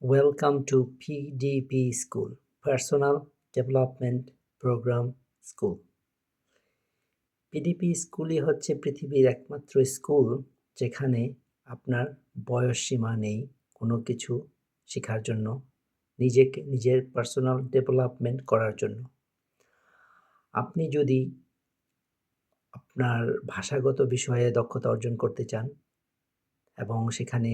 Welcome to PDP School, Personal Development Program School. PDP স্কুলই হচ্ছে পৃথিবীর একমাত্র স্কুল যেখানে আপনার বয়স সীমা নেই কোনো কিছু শেখার জন্য, নিজের পার্সোনাল ডেভেলপমেন্ট করার জন্য। আপনি যদি আপনার ভাষাগত বিষয়ে দক্ষতা অর্জন করতে চান এবং সেখানে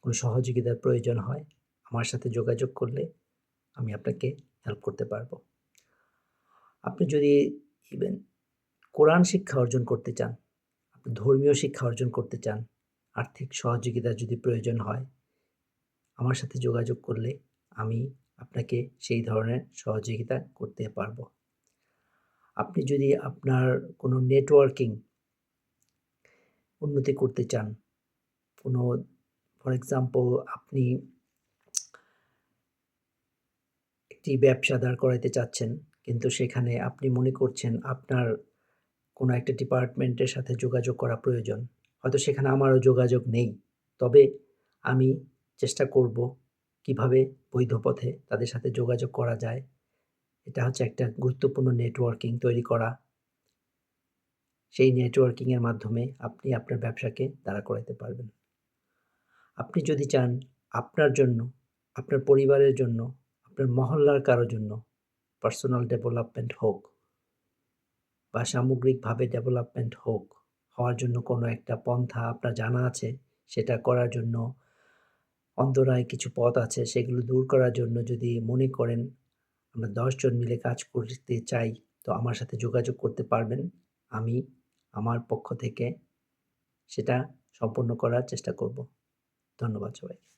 কোনো সহযোগিতার প্রয়োজন হয়, আমার সাথে যোগাযোগ করলে আমি আপনাকে হেল্প করতে পারবো। আপনি যদি ইভেন কোরআন শিক্ষা অর্জন করতে চান, আপনি ধর্মীয় শিক্ষা অর্জন করতে চান, আর্থিক সহযোগিতার যদি প্রয়োজন হয়, আমার সাথে যোগাযোগ করলে আমি আপনাকে সেই ধরনের সহযোগিতা করতে পারবো। আপনি যদি আপনার কোনো নেটওয়ার্কিং উন্নতি করতে চান, কোনো ফর এক্সাম্পল আপনি একটি ব্যবসা দাঁড় করাইতে চাচ্ছেন, কিন্তু সেখানে আপনি মনে করছেন আপনার কোনো একটা ডিপার্টমেন্টের সাথে যোগাযোগ করা প্রয়োজন। হয়তো সেখানে আমারও যোগাযোগ নেই। তবে আমি চেষ্টা করব কিভাবে বৈধ পথে তাদের সাথে যোগাযোগ করা যায়। এটা হচ্ছে একটা গুরুত্বপূর্ণ নেটওয়ার্কিং তৈরি করা। সেই নেটওয়ার্কিংয়ের মাধ্যমে আপনি আপনার ব্যবসাকে দাঁড়া করাইতে পারবেন। আপনি যদি চান আপনার জন্য, আপনার পরিবারের জন্য, আপনার মহল্লার কারো জন্য পার্সোনাল ডেভেলপমেন্ট হোক বা সামগ্রিকভাবে ডেভেলপমেন্ট হওয়ার জন্য কোনো একটা পন্থা আপনার জানা আছে, সেটা করার জন্য অন্তরায় কিছু পথ আছে, সেগুলো দূর করার জন্য যদি মনে করেন আমরা ১০ জন মিলে কাজ করতে চাই, তো আমার সাথে যোগাযোগ করতে পারবেন। আমি আমার পক্ষ থেকে সেটা সম্পন্ন করার চেষ্টা করব। ধন্যবাদ সবাইকে।